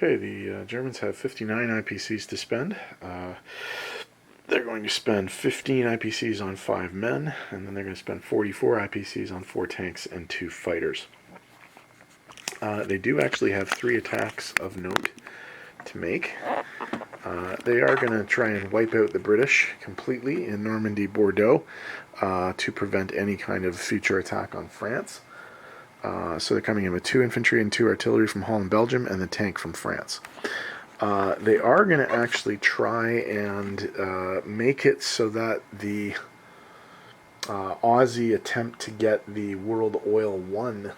Okay, the Germans have 59 IPCs to spend. They're going to spend 15 IPCs on 5 men, and then they're going to spend 44 IPCs on 4 tanks and 2 fighters. They do actually have 3 attacks of note to make. They are going to try and wipe out the British completely in Normandy, Bordeaux, to prevent any kind of future attack on France. So they're coming in with 2 infantry and 2 artillery from Holland, Belgium, and the tank from France. They are going to actually try and make it so that the Aussie attempt to get the World Oil 1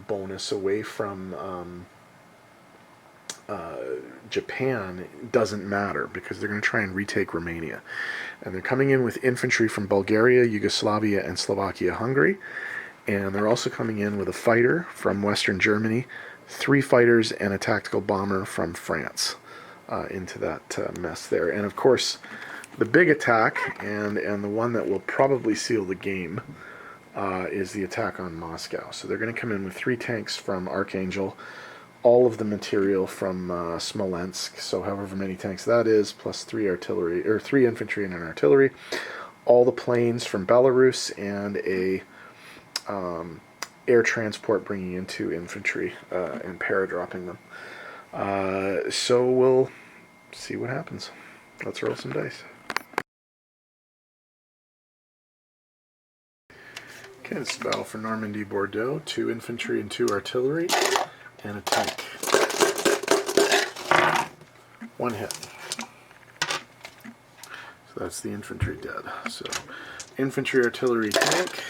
bonus away from Japan doesn't matter, because they're going to try and retake Romania. And they're coming in with infantry from Bulgaria, Yugoslavia, and Slovakia, Hungary. And they're also coming in with a fighter from Western Germany, 3 fighters, and a tactical bomber from France into that mess there. And of course, the big attack, and the one that will probably seal the game, is the attack on Moscow. So they're going to come in with 3 tanks from Archangel, all of the material from Smolensk, so however many tanks that is, plus 3 artillery, or 3 infantry and an artillery, all the planes from Belarus, and a air transport bringing in 2 infantry and paradropping them. So we'll see what happens. Let's roll some dice. Okay, this is battle for Normandy, Bordeaux. 2 infantry and 2 artillery, and a tank. 1 hit. So that's the infantry dead. So infantry, artillery, tank.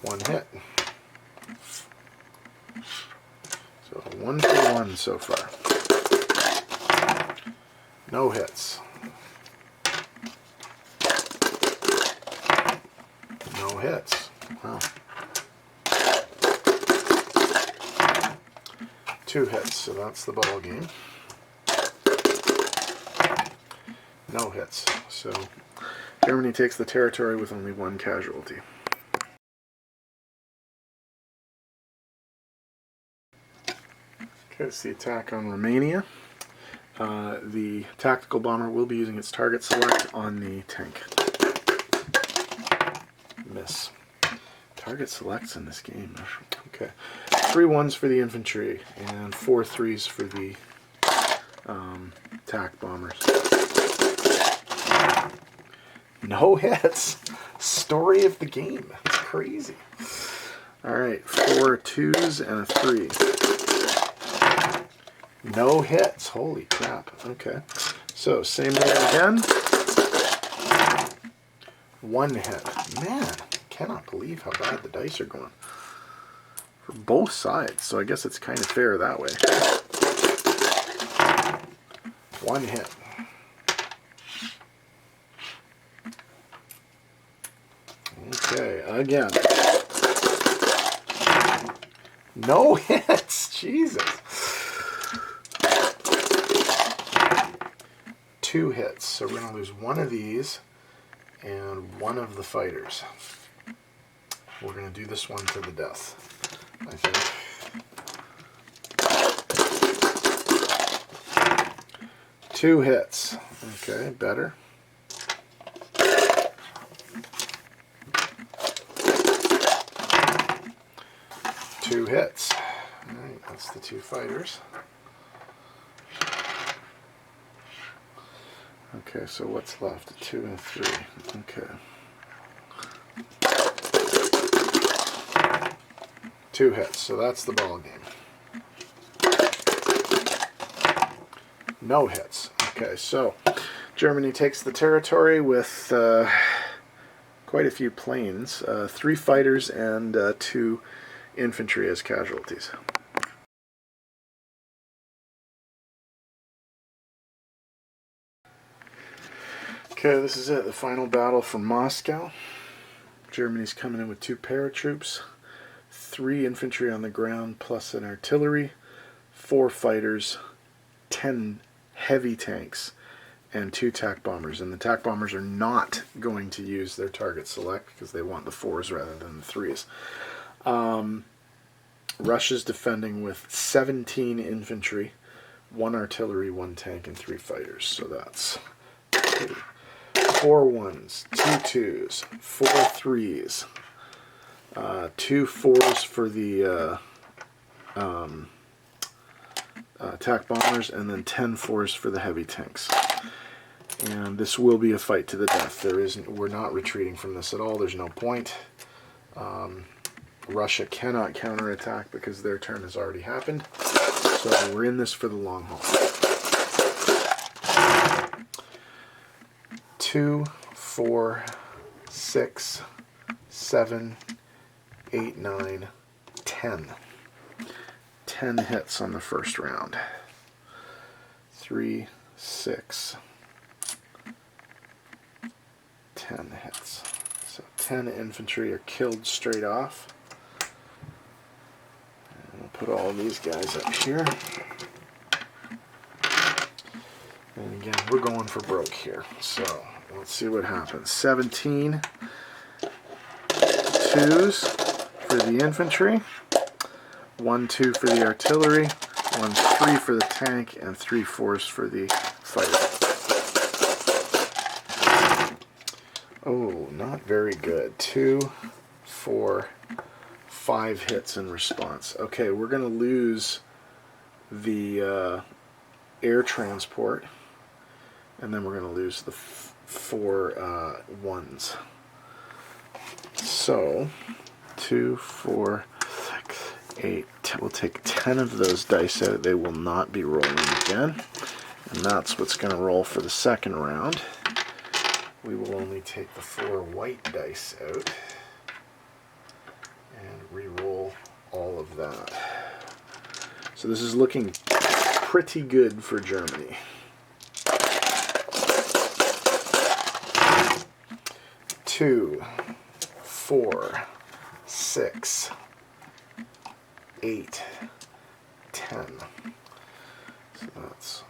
1 hit. So 1 for 1 so far. No hits. No hits. Wow. 2 hits, so that's the ball game. No hits. So Germany takes the territory with only 1 casualty. Okay, it's the attack on Romania. The tactical bomber will be using its target select on the tank. Miss. Target selects in this game. Okay. 3 1s for the infantry and 4 3s for the attack bombers. No hits. Story of the game. That's crazy. Alright, 4 2s and a 3. No hits. Holy crap. Okay. So, same roll again. 1 hit. Man, cannot believe how bad the dice are going. For both sides. So I guess it's kind of fair that way. 1 hit. Okay, again. No hits. Jesus. 2 hits. So we're going to lose 1 of these and 1 of the fighters. We're going to do this one to the death, I think. Two hits. Okay, better. Two hits. All right, that's the 2 fighters. Okay, so what's left? A 2 and a 3. Okay. 2 hits, so that's the ball game. No hits. Okay, so Germany takes the territory with quite a few planes, 3 fighters and 2 infantry as casualties. Okay, this is it, the final battle for Moscow. Germany's coming in with 2 paratroops, 3 infantry on the ground plus an artillery, 4 fighters, 10 heavy tanks, and 2 TAC bombers. And the TAC bombers are not going to use their target select because they want the 4s rather than the 3s. Russia's defending with 17 infantry, 1 artillery, 1 tank, and 3 fighters. So that's 4 ones, 2 twos, 4 threes, 2 fours for the attack bombers, and then 10 fours for the heavy tanks. And this will be a fight to the death. We're not retreating from this at all. There's no point. Russia cannot counterattack because their turn has already happened. So we're in this for the long haul. 2, 4, 6, 7, 8, 9, 10. 10 hits on the first round. 3, 6, 10 hits. So 10 infantry are killed straight off. And we'll put all of these guys up here. And again, we're going for broke here. So let's see what happens. 17 twos for the infantry, 1 2 for the artillery, 1 3 for the tank, and 3 4s for the fighter. Oh, not very good. 2, 4, 5 hits in response. Okay, we're going to lose the air transport, and then we're going to lose the 4 ones. So, 2, 4, 6, 8. We'll take 10 of those dice out. They will not be rolling again. And that's what's going to roll for the second round. We will only take the 4 white dice out and re-roll all of that. So this is looking pretty good for Germany. 2, 4, 6, 8, 10. So that's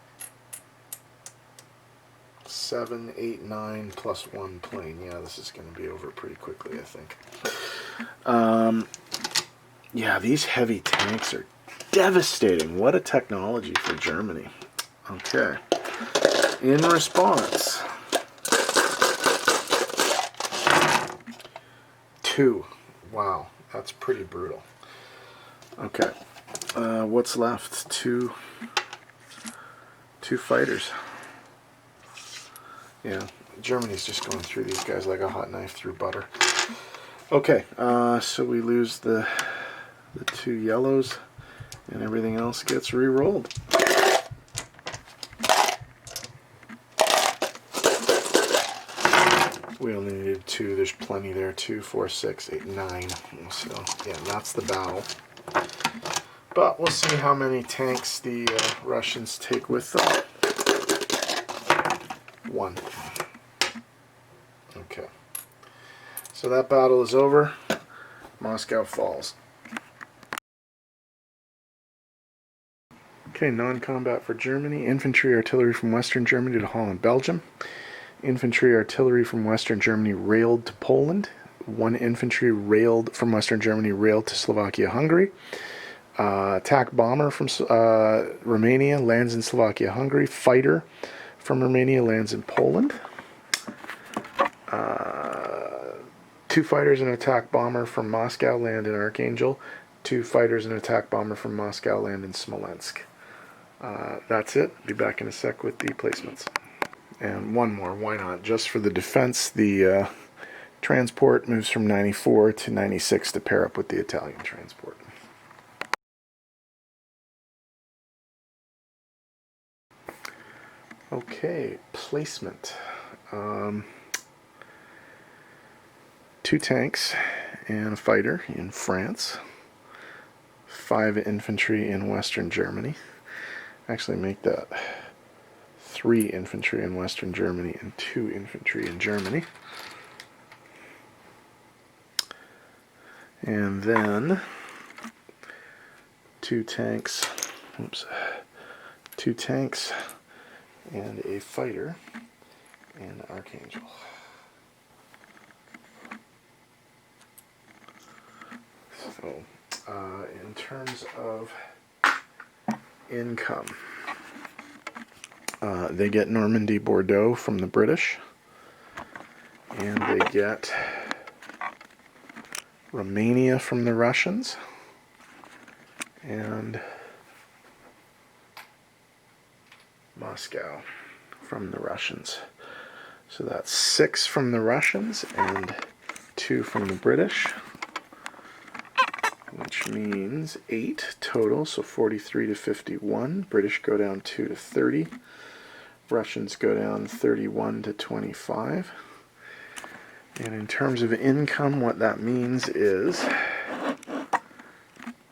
7, 8, 9 plus 1 plane. Yeah, this is going to be over pretty quickly, I think. Yeah, these heavy tanks are devastating. What a technology for Germany. Okay. In response, 2. Wow, that's pretty brutal. Okay. What's left? Two fighters. Yeah, Germany's just going through these guys like a hot knife through butter. Okay, so we lose the 2 yellows, and everything else gets re-rolled. We only needed 2. There's plenty there. 2, 4, 6, 8, 9. So, yeah, that's the battle. But we'll see how many tanks the Russians take with them. 1. Okay. So that battle is over. Moscow falls. Okay, non-combat for Germany. Infantry artillery from Western Germany to Holland, Belgium. Infantry artillery from Western Germany railed to Poland. 1 infantry railed from Western Germany railed to Slovakia, Hungary. Attack bomber from Romania lands in Slovakia, Hungary. Fighter from Romania lands in Poland. 2 fighters and attack bomber from Moscow land in Archangel. 2 fighters and attack bomber from Moscow land in Smolensk. That's it. Be back in a sec with the placements. And one more, why not? Just for the defense, the transport moves from 94 to 96 to pair up with the Italian transport. Okay, placement. 2 tanks and a fighter in France. 5 infantry in Western Germany. Actually, make that 3 infantry in Western Germany and 2 infantry in Germany. And then 2 tanks. Oops. 2 tanks and a fighter in Archangel. So In terms of income, they get Normandy, Bordeaux from the British, and they get Romania from the Russians, and Moscow from the Russians. So that's 6 from the Russians and 2 from the British, which means 8 total, so 43 to 51. British go down 2 to 30. Russians go down 31 to 25. And in terms of income, what that means is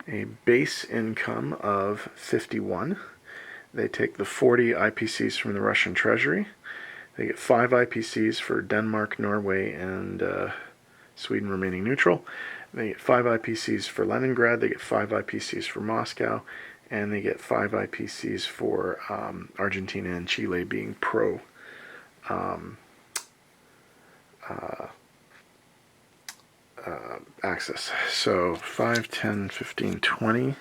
a base income of 51. They take the 40 IPCs from the Russian treasury. They get 5 IPCs for Denmark, Norway, and Sweden remaining neutral. They get 5 IPCs for Leningrad. They get 5 IPCs for Moscow. And they get 5 IPCs for Argentina and Chile being pro Axis. So 5, 10, 15, 20.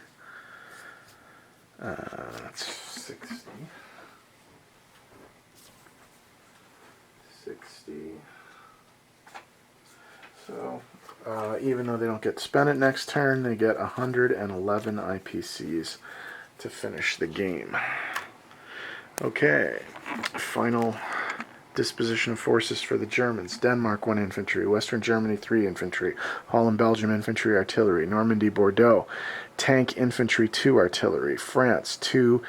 That's 60. 60. So even though they don't get to spend it next turn, they get 111 IPCs to finish the game. Okay, final disposition of forces for the Germans. Denmark 1 infantry, Western Germany 3 infantry, Holland Belgium infantry artillery, Normandy Bordeaux tank infantry 2 artillery, France 2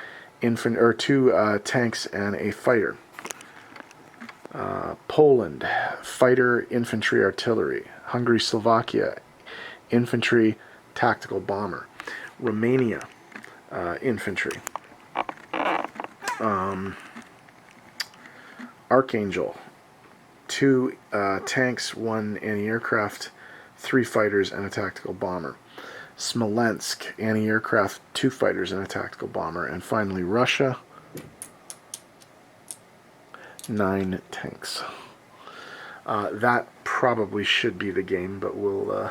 tanks and a fighter. Poland fighter infantry artillery, Hungary Slovakia infantry tactical bomber, Romania infantry. Archangel, 2 tanks, 1 anti-aircraft, 3 fighters, and a tactical bomber. Smolensk, anti-aircraft, 2 fighters, and a tactical bomber. And finally, Russia, 9 tanks. That probably should be the game, but we'll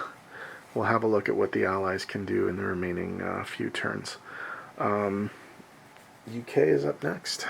have a look at what the Allies can do in the remaining few turns. UK is up next.